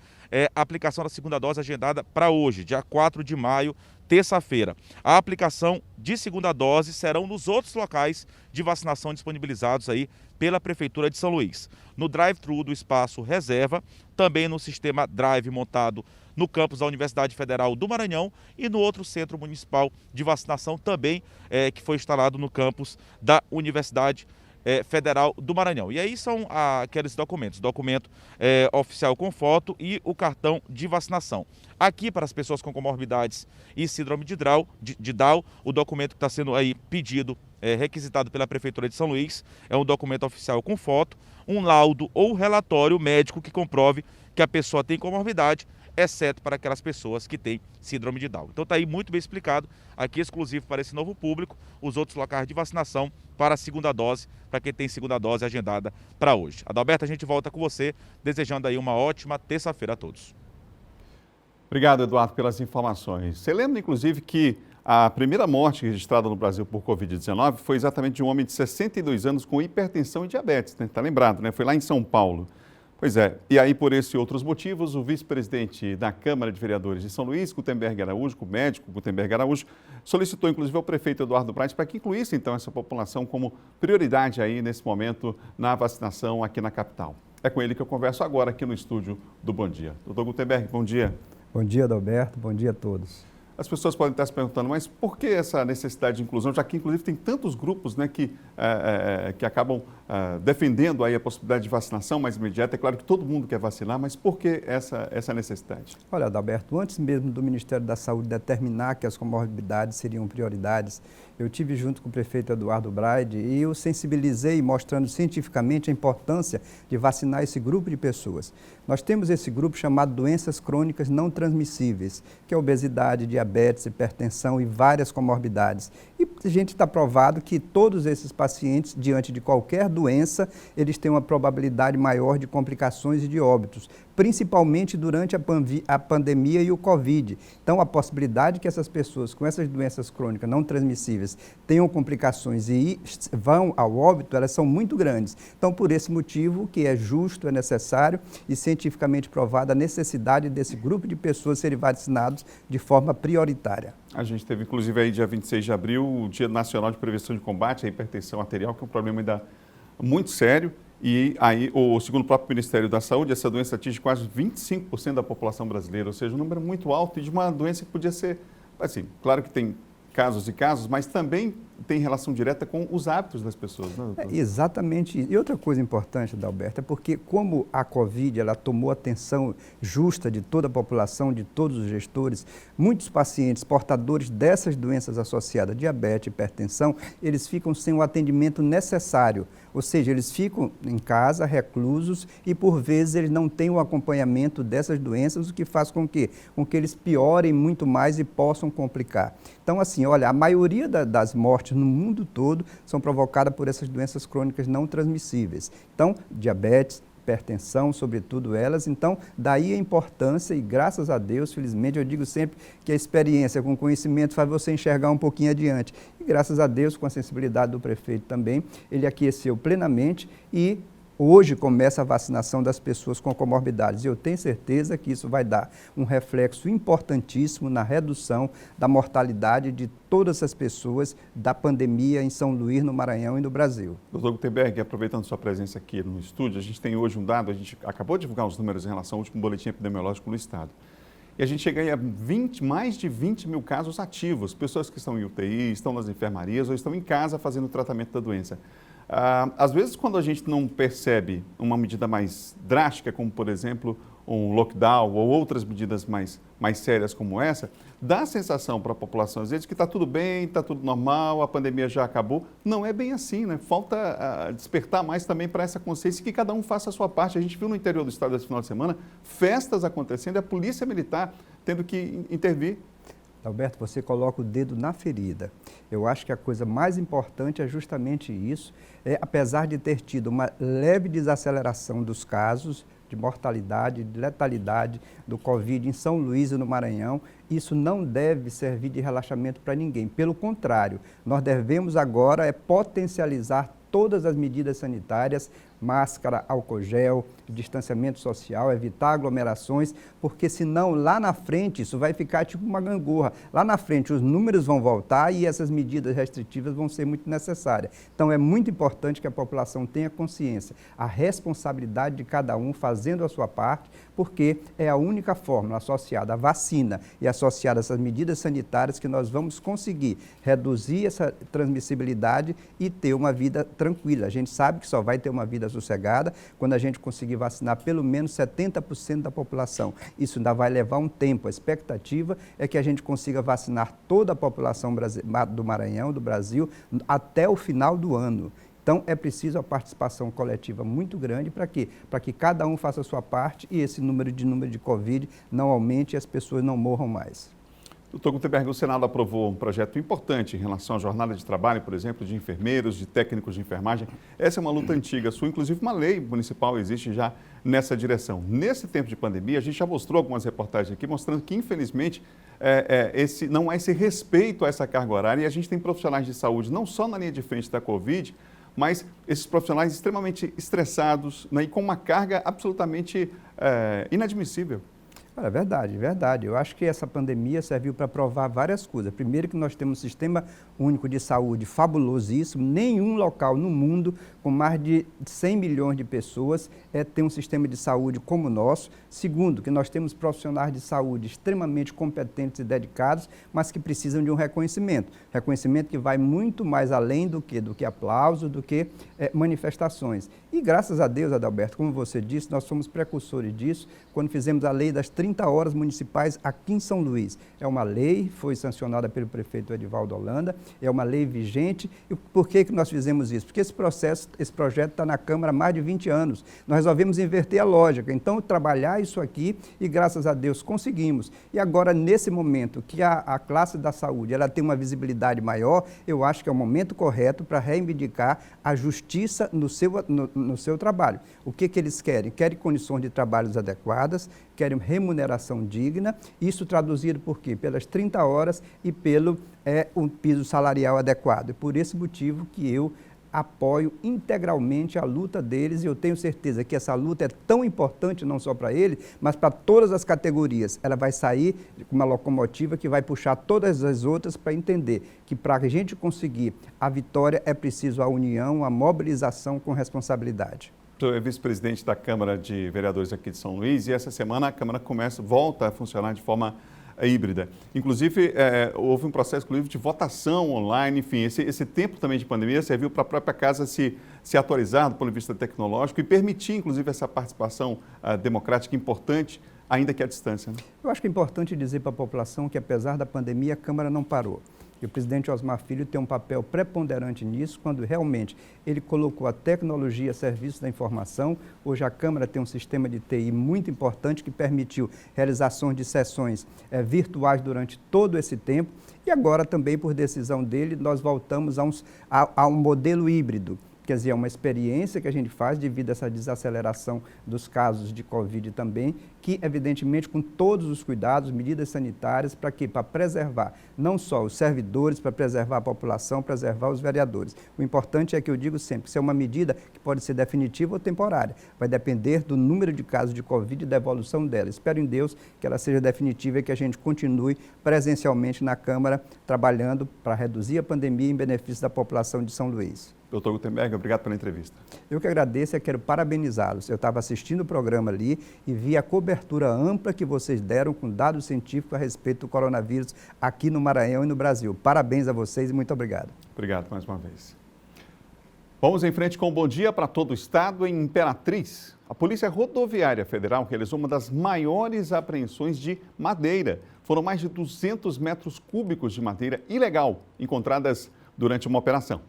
Speaker 5: a aplicação da segunda dose agendada para hoje, dia 4 de maio, terça-feira. A aplicação de segunda dose serão nos outros locais de vacinação disponibilizados aí pela Prefeitura de São Luís. No drive-thru do Espaço Reserva, também no sistema Drive montado no campus da Universidade Federal do Maranhão e no outro centro municipal de vacinação também que foi instalado no campus da Universidade Federal do Maranhão. E aí são aqueles documentos, documento oficial com foto e o cartão de vacinação. Aqui, para as pessoas com comorbidades e síndrome de Down, o documento que está sendo aí pedido, requisitado pela Prefeitura de São Luís, é um documento oficial com foto, um laudo ou relatório médico que comprove que a pessoa tem comorbidade, exceto para aquelas pessoas que têm síndrome de Down. Então está aí muito bem explicado, aqui exclusivo para esse novo público, os outros locais de vacinação para a segunda dose, para quem tem segunda dose agendada para hoje. Adalberto, a gente volta com você, desejando aí uma ótima terça-feira a todos.
Speaker 1: Obrigado, Eduardo, pelas informações. Você lembra, inclusive, que a primeira morte registrada no Brasil por Covid-19 foi exatamente de um homem de 62 anos com hipertensão e diabetes, né? Tá lembrado, né? Foi lá em São Paulo. Pois é, e aí por esses e outros motivos, o vice-presidente da Câmara de Vereadores de São Luís, Gutenberg Araújo, o médico Gutenberg Araújo, solicitou inclusive ao prefeito Eduardo Braz para que incluísse então essa população como prioridade aí nesse momento na vacinação aqui na capital. É com ele que eu converso agora aqui no estúdio do Bom Dia. Doutor Gutenberg, bom dia.
Speaker 17: Bom dia, Adalberto, bom dia a todos.
Speaker 1: As pessoas podem estar se perguntando, mas por que essa necessidade de inclusão, já que inclusive tem tantos grupos, né, que acabam defendendo aí a possibilidade de vacinação mais imediata? É claro que todo mundo quer vacinar, mas por que essa necessidade?
Speaker 17: Olha, Adalberto, antes mesmo do Ministério da Saúde determinar que as comorbidades seriam prioridades, eu tive junto com o prefeito Eduardo Braide e eu sensibilizei, mostrando cientificamente a importância de vacinar esse grupo de pessoas. Nós temos esse grupo chamado doenças crônicas não transmissíveis, que é obesidade, diabetes, hipertensão e várias comorbidades. E a gente está provado que todos esses pacientes, diante de qualquer doença, eles têm uma probabilidade maior de complicações e de óbitos, principalmente durante a pandemia e o Covid. Então, a possibilidade que essas pessoas com essas doenças crônicas não transmissíveis tenham complicações e vão ao óbito, elas são muito grandes. Então, por esse motivo, que é justo, é necessário e cientificamente provada a necessidade desse grupo de pessoas serem vacinados de forma prioritária.
Speaker 1: A gente teve, inclusive, aí dia 26 de abril, o Dia Nacional de Prevenção de Combate à Hipertensão Arterial, que é um problema ainda muito sério. E aí, segundo o próprio Ministério da Saúde, essa doença atinge quase 25% da população brasileira, ou seja, um número muito alto e de uma doença que podia ser, assim, claro que tem casos e casos, mas também tem relação direta com os hábitos das pessoas, né, doutor?
Speaker 17: Exatamente. E outra coisa importante, Adalberto, é porque como a Covid ela tomou atenção justa de toda a população, de todos os gestores, muitos pacientes portadores dessas doenças associadas, diabetes, hipertensão, eles ficam sem o atendimento necessário. Ou seja, eles ficam em casa, reclusos, e por vezes eles não têm o acompanhamento dessas doenças, o que faz com que eles piorem muito mais e possam complicar. Então, assim, olha, a maioria das mortes no mundo todo são provocadas por essas doenças crônicas não transmissíveis. Então, diabetes, hipertensão, sobretudo elas. Então, daí a importância e graças a Deus, felizmente, eu digo sempre que a experiência com conhecimento faz você enxergar um pouquinho adiante. E graças a Deus, com a sensibilidade do prefeito também, ele aqueceu plenamente e hoje começa a vacinação das pessoas com comorbidades. E eu tenho certeza que isso vai dar um reflexo importantíssimo na redução da mortalidade de todas as pessoas da pandemia em São Luís, no Maranhão e no Brasil.
Speaker 1: Doutor Gutenberg, aproveitando sua presença aqui no estúdio, a gente tem hoje um dado, a gente acabou de divulgar os números em relação ao último boletim epidemiológico no estado. E a gente chega aí a mais de 20 mil casos ativos, pessoas que estão em UTI, estão nas enfermarias ou estão em casa fazendo o tratamento da doença. Às vezes, quando a gente não percebe uma medida mais drástica, como, por exemplo, um lockdown ou outras medidas mais sérias como essa, dá a sensação para a população, às vezes, que está tudo bem, está tudo normal, a pandemia já acabou. Não é bem assim, né? Falta despertar mais também para essa consciência e que cada um faça a sua parte. A gente viu no interior do estado esse final de semana festas acontecendo e a polícia militar tendo que intervir.
Speaker 17: Alberto, você coloca o dedo na ferida. Eu acho que a coisa mais importante é justamente isso, apesar de ter tido uma leve desaceleração dos casos de mortalidade, de letalidade do Covid em São Luís e no Maranhão, isso não deve servir de relaxamento para ninguém. Pelo contrário, nós devemos agora potencializar todas as medidas sanitárias, máscara, álcool gel, distanciamento social, evitar aglomerações, porque senão lá na frente isso vai ficar tipo uma gangorra. Lá na frente os números vão voltar e essas medidas restritivas vão ser muito necessárias. Então é muito importante que a população tenha consciência, a responsabilidade de cada um fazendo a sua parte, porque é a única fórmula associada à vacina e associada a essas medidas sanitárias que nós vamos conseguir reduzir essa transmissibilidade e ter uma vida tranquila. A gente sabe que só vai ter uma vida sossegada quando a gente conseguir vacinar pelo menos 70% da população. Isso ainda vai levar um tempo. A expectativa é que a gente consiga vacinar toda a população do Maranhão, do Brasil, até o final do ano. Então, é preciso a participação coletiva muito grande para quê? Para que cada um faça a sua parte e esse número de Covid não aumente e as pessoas não morram mais.
Speaker 1: Doutor Gutenberg, o Senado aprovou um projeto importante em relação à jornada de trabalho, por exemplo, de enfermeiros, de técnicos de enfermagem. Essa é uma luta antiga sua, inclusive uma lei municipal existe já nessa direção. Nesse tempo de pandemia, a gente já mostrou algumas reportagens aqui mostrando que, infelizmente, não há esse respeito a essa carga horária e a gente tem profissionais de saúde, não só na linha de frente da Covid, mas esses profissionais extremamente estressados, né, e com uma carga absolutamente inadmissível.
Speaker 17: É verdade, verdade. Eu acho que essa pandemia serviu para provar várias coisas. Primeiro que nós temos um sistema único de saúde fabulosíssimo. Nenhum local no mundo com mais de 100 milhões de pessoas tem um sistema de saúde como o nosso. Segundo, que nós temos profissionais de saúde extremamente competentes e dedicados, mas que precisam de um reconhecimento. Reconhecimento que vai muito mais além do que aplauso, do que manifestações. E graças a Deus, Adalberto, como você disse, nós somos precursores disso quando fizemos a lei das 30 horas municipais aqui em São Luís. É uma lei, foi sancionada pelo prefeito Edivaldo Holanda, é uma lei vigente. E por que nós fizemos isso? Porque esse projeto está na Câmara há mais de 20 anos. Nós resolvemos inverter a lógica. Então, trabalhar isso aqui e, graças a Deus, conseguimos. E agora, nesse momento que a classe da saúde ela tem uma visibilidade maior, eu acho que é o momento correto para reivindicar a justiça no seu trabalho. O que eles querem? Querem condições de trabalhos adequadas, querem remuneração digna, isso traduzido por quê? Pelas 30 horas e pelo um piso salarial adequado. E por esse motivo que eu apoio integralmente a luta deles e eu tenho certeza que essa luta é tão importante não só para eles, mas para todas as categorias. Ela vai sair com uma locomotiva que vai puxar todas as outras para entender que para a gente conseguir a vitória é preciso a união, a mobilização com responsabilidade.
Speaker 1: É vice-presidente da Câmara de Vereadores aqui de São Luís e essa semana a Câmara volta a funcionar de forma híbrida. Inclusive, houve um processo de votação online, enfim, esse tempo também de pandemia serviu para a própria casa se atualizar do ponto de vista tecnológico e permitir, inclusive, essa participação democrática importante, ainda que à distância. Né?
Speaker 17: Eu acho que é importante dizer para a população que, apesar da pandemia, a Câmara não parou. E o presidente Osmar Filho tem um papel preponderante nisso, quando realmente ele colocou a tecnologia a serviço da informação. Hoje a Câmara tem um sistema de TI muito importante que permitiu realizações de sessões virtuais durante todo esse tempo. E agora também, por decisão dele, nós voltamos a um modelo híbrido. Quer dizer, é uma experiência que a gente faz devido a essa desaceleração dos casos de Covid também, que evidentemente com todos os cuidados, medidas sanitárias, para quê? Para preservar não só os servidores, para preservar a população, preservar os vereadores. O importante é que eu digo sempre, que isso é uma medida que pode ser definitiva ou temporária, vai depender do número de casos de Covid e da evolução dela. Espero em Deus que ela seja definitiva e que a gente continue presencialmente na Câmara, trabalhando para reduzir a pandemia em benefício da população de São Luís.
Speaker 1: Doutor Gutenberg, obrigado pela entrevista.
Speaker 17: Eu que agradeço e quero parabenizá-los. Eu estava assistindo o programa ali e vi a cobertura ampla que vocês deram com dados científicos a respeito do coronavírus aqui no Maranhão e no Brasil. Parabéns a vocês e muito obrigado.
Speaker 1: Obrigado mais uma vez. Vamos em frente com um bom dia para todo o estado. Em Imperatriz, a Polícia Rodoviária Federal realizou uma das maiores apreensões de madeira. Foram mais de 200 metros cúbicos de madeira ilegal encontradas durante uma operação.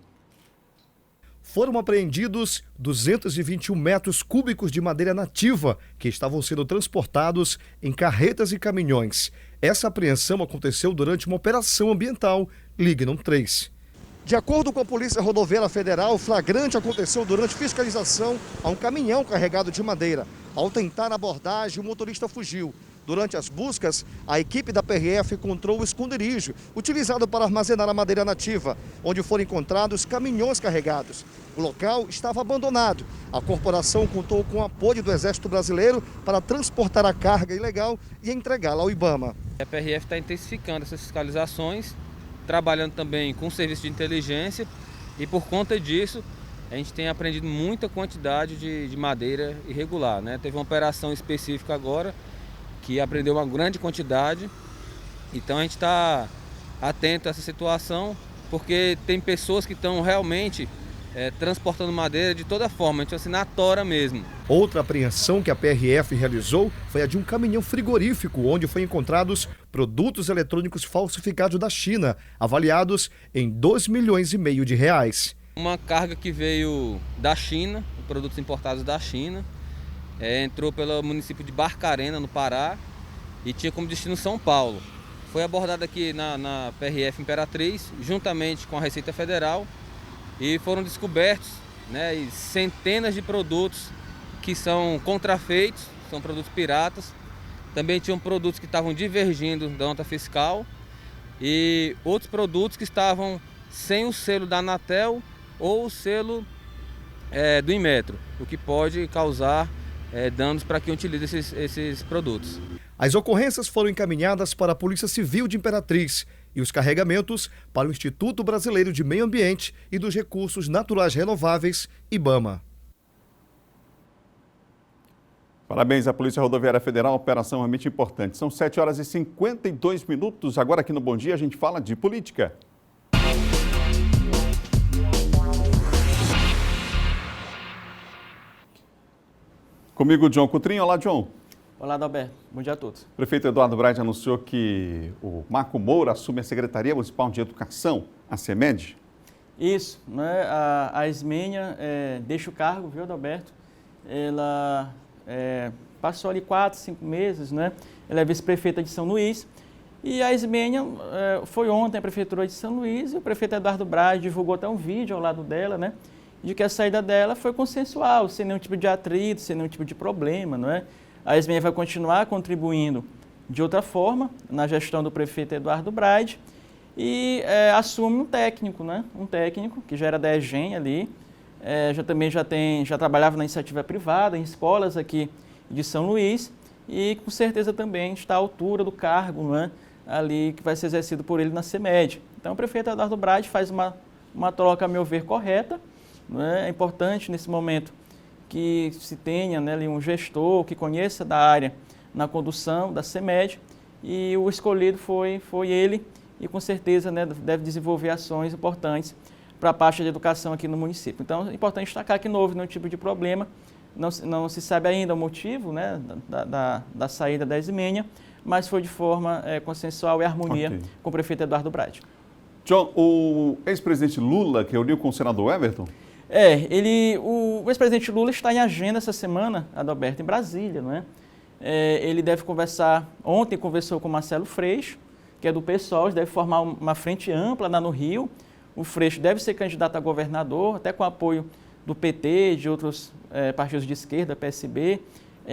Speaker 18: Foram apreendidos 221 metros cúbicos de madeira nativa que estavam sendo transportados em carretas e caminhões. Essa apreensão aconteceu durante uma operação ambiental Lignum 3. De acordo com a Polícia Rodoviária Federal, o flagrante aconteceu durante fiscalização a um caminhão carregado de madeira. Ao tentar a abordagem, o motorista fugiu. Durante as buscas, a equipe da PRF encontrou o esconderijo utilizado para armazenar a madeira nativa, onde foram encontrados caminhões carregados. O local estava abandonado. A corporação contou com o apoio do Exército Brasileiro para transportar a carga ilegal e entregá-la ao IBAMA.
Speaker 19: A PRF está intensificando essas fiscalizações, trabalhando também com o serviço de inteligência e por conta disso a gente tem apreendido muita quantidade de madeira irregular, né? Teve uma operação específica agora que apreendeu uma grande quantidade, então a gente está atento a essa situação porque tem pessoas que estão realmente transportando madeira de toda forma, então assim, na tora mesmo.
Speaker 18: Outra apreensão que a PRF realizou foi a de um caminhão frigorífico, onde foram encontrados produtos eletrônicos falsificados da China, avaliados em R$2,5 milhões.
Speaker 19: Uma carga que veio da China, produtos importados da China, entrou pelo município de Barcarena, no Pará, e tinha como destino São Paulo. Foi abordada aqui na PRF Imperatriz, juntamente com a Receita Federal, e foram descobertos, né, centenas de produtos que são contrafeitos, são produtos piratas. Também tinham produtos que estavam divergindo da nota fiscal e outros produtos que estavam sem o selo da Anatel ou o selo do Inmetro, o que pode causar danos para quem utiliza esses produtos.
Speaker 18: As ocorrências foram encaminhadas para a Polícia Civil de Imperatriz e os carregamentos para o Instituto Brasileiro de Meio Ambiente e dos Recursos Naturais Renováveis, IBAMA.
Speaker 1: Parabéns à Polícia Rodoviária Federal, operação realmente importante. São 7h52. Agora aqui no Bom Dia a gente fala de política. Comigo, John Coutrinho. Olá, John.
Speaker 20: Olá, Adalberto. Bom dia a todos.
Speaker 1: O prefeito Eduardo Braide anunciou que o Marco Moura assume a Secretaria Municipal de Educação, a CEMED.
Speaker 20: Isso, né? A Ismênia deixa o cargo, viu, Adalberto? Ela passou ali 4, 5 meses, né? Ela é vice-prefeita de São Luís. E a Ismênia foi ontem à Prefeitura de São Luís e o prefeito Eduardo Braide divulgou até um vídeo ao lado dela, né? De que a saída dela foi consensual, sem nenhum tipo de atrito, sem nenhum tipo de problema, não é? A Ismênia vai continuar contribuindo de outra forma na gestão do prefeito Eduardo Braide e assume um técnico, né? Um técnico que já era da EGEM ali, já trabalhava na iniciativa privada, em escolas aqui de São Luís e com certeza também está à altura do cargo, né? Ali que vai ser exercido por ele na CEMED. Então o prefeito Eduardo Braide faz uma troca, a meu ver, correta. É importante nesse momento que se tenha, né, ali um gestor que conheça da área na condução da CEMED e o escolhido foi ele e com certeza, né, deve desenvolver ações importantes para a parte de educação aqui no município. Então é importante destacar que não houve nenhum tipo de problema, não se sabe ainda o motivo, né, da saída da Ismênia, mas foi de forma consensual e harmonia com o prefeito Eduardo Braide.
Speaker 1: John, o ex-presidente Lula que reuniu com o senador Everton?
Speaker 20: O ex-presidente Lula está em agenda essa semana, Adalberto, em Brasília, não é? Ele deve ontem conversou com Marcelo Freixo, que é do PSOL, deve formar uma frente ampla lá no Rio. O Freixo deve ser candidato a governador, até com apoio do PT, de outros partidos de esquerda, PSB,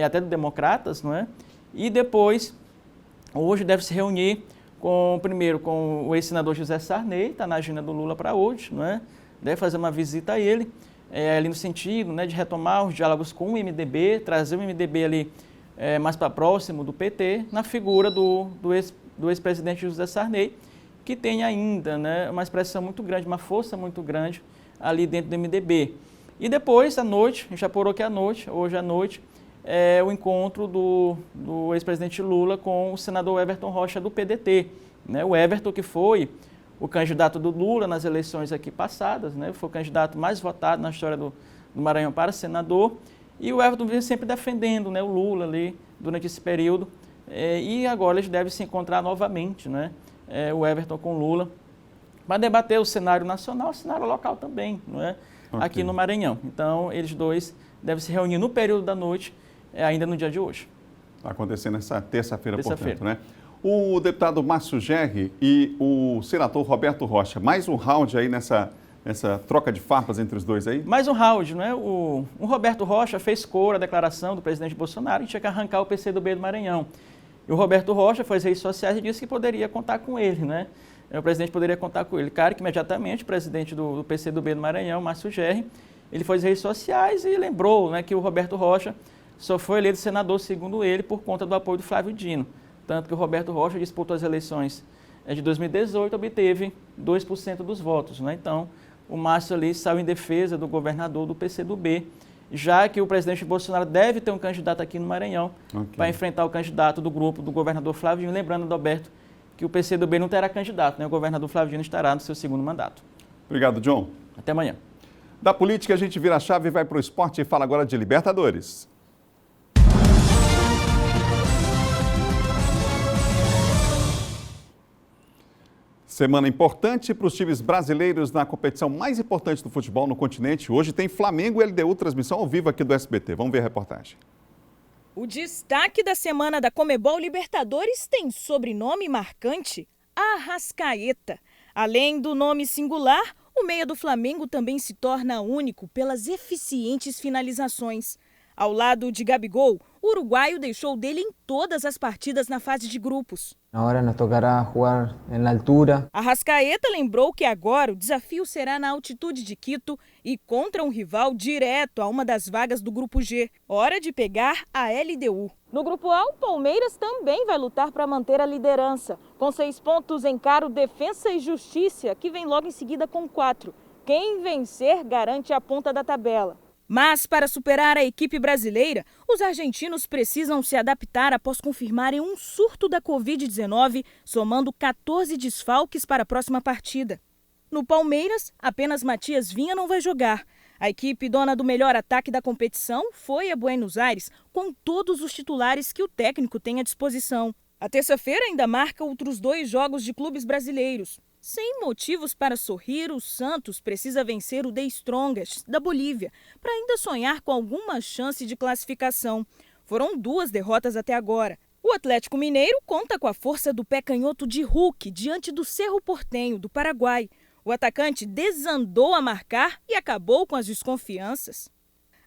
Speaker 20: até do Democratas, não é? E depois, hoje deve se reunir primeiro com o ex-senador José Sarney, está na agenda do Lula para hoje, não é? Deve fazer uma visita a ele, ali no sentido, né, de retomar os diálogos com o MDB, trazer o MDB ali mais para próximo do PT, na figura do ex-presidente José Sarney, que tem ainda, né, uma expressão muito grande, uma força muito grande ali dentro do MDB. E depois, à noite, a gente apurou que hoje à noite, o encontro do ex-presidente Lula com o senador Everton Rocha do PDT. Né, o Everton, que foi o candidato do Lula nas eleições aqui passadas, né? Foi o candidato mais votado na história do Maranhão para senador, e o Everton vem sempre defendendo, né, o Lula ali durante esse período, e agora eles devem se encontrar novamente, né, o Everton com o Lula, para debater o cenário nacional, o cenário local também, não é? Aqui no Maranhão. Então, eles dois devem se reunir no período da noite, ainda no dia de hoje.
Speaker 1: Está acontecendo essa terça-feira, portanto, né? O deputado Márcio Gerri e o senador Roberto Rocha, mais um round aí nessa troca de farpas entre os dois aí?
Speaker 20: Mais um round, né? O Roberto Rocha fez cor à declaração do presidente Bolsonaro que tinha que arrancar o PCdoB do Maranhão. E o Roberto Rocha foi às redes sociais e disse que poderia contar com ele, né? O presidente poderia contar com ele. Claro que imediatamente o presidente do PCdoB do Maranhão, Márcio Gerri, ele foi às redes sociais e lembrou, né, que o Roberto Rocha só foi eleito senador, segundo ele, por conta do apoio do Flávio Dino. Tanto que o Roberto Rocha disputou as eleições de 2018 e obteve 2% dos votos, né? Então, o Márcio ali saiu em defesa do governador do PCdoB, já que o presidente Bolsonaro deve ter um candidato aqui no Maranhão para enfrentar o candidato do grupo do governador Flávio Dino. Lembrando, Adalberto, que o PCdoB não terá candidato, né? O governador Flávio Dino estará no seu segundo mandato.
Speaker 1: Obrigado, John.
Speaker 20: Até amanhã.
Speaker 1: Da política, a gente vira a chave e vai para o esporte e fala agora de Libertadores. Semana importante para os times brasileiros na competição mais importante do futebol no continente. Hoje tem Flamengo e LDU, transmissão ao vivo aqui do SBT. Vamos ver a reportagem.
Speaker 21: O destaque da semana da Conmebol Libertadores tem sobrenome marcante: Arrascaeta. Além do nome singular, o meia do Flamengo também se torna único pelas eficientes finalizações. Ao lado de Gabigol, o uruguaio deixou dele em todas as partidas na fase de grupos.
Speaker 22: Agora nos tocará jogar na altura.
Speaker 21: Arrascaeta lembrou que agora o desafio será na altitude de Quito e contra um rival direto a uma das vagas do Grupo G. Hora de pegar a LDU. No Grupo A, o Palmeiras também vai lutar para manter a liderança. Com 6 pontos, encara o Defensa e Justiça, que vem logo em seguida com 4. Quem vencer garante a ponta da tabela. Mas, para superar a equipe brasileira, os argentinos precisam se adaptar após confirmarem um surto da Covid-19, somando 14 desfalques para a próxima partida. No Palmeiras, apenas Matias Vinha não vai jogar. A equipe dona do melhor ataque da competição foi a Buenos Aires, com todos os titulares que o técnico tem à disposição. A terça-feira ainda marca outros 2 jogos de clubes brasileiros. Sem motivos para sorrir, o Santos precisa vencer o The Strongest, da Bolívia, para ainda sonhar com alguma chance de classificação. Foram 2 derrotas até agora. O Atlético Mineiro conta com a força do pé canhoto de Hulk diante do Cerro Porteño, do Paraguai. O atacante desandou a marcar e acabou com as desconfianças.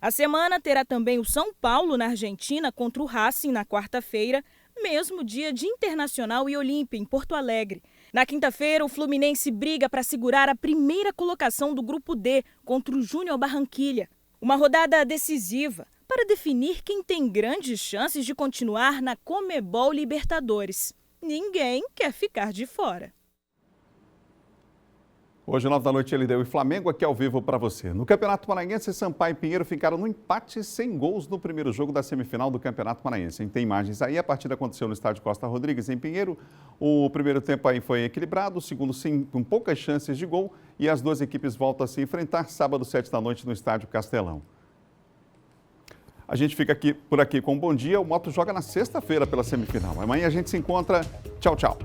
Speaker 21: A semana terá também o São Paulo na Argentina contra o Racing na quarta-feira, mesmo dia de Internacional e Olímpia, em Porto Alegre. Na quinta-feira, o Fluminense briga para segurar a primeira colocação do Grupo D contra o Júnior Barranquilla. Uma rodada decisiva para definir quem tem grandes chances de continuar na Conmebol Libertadores. Ninguém quer ficar de fora.
Speaker 1: Hoje, 9 da noite, LDU e Flamengo aqui ao vivo para você. No Campeonato Maranhense, Sampaio e Pinheiro ficaram no empate sem gols no primeiro jogo da semifinal do Campeonato Maranhense. Tem imagens aí, a partida aconteceu no estádio Costa Rodrigues, em Pinheiro. O primeiro tempo aí foi equilibrado, o segundo sim, com poucas chances de gol. E as 2 equipes voltam a se enfrentar sábado, 7 da noite, no estádio Castelão. A gente fica por aqui com um bom dia. O Moto joga na sexta-feira pela semifinal. Amanhã a gente se encontra. Tchau, tchau.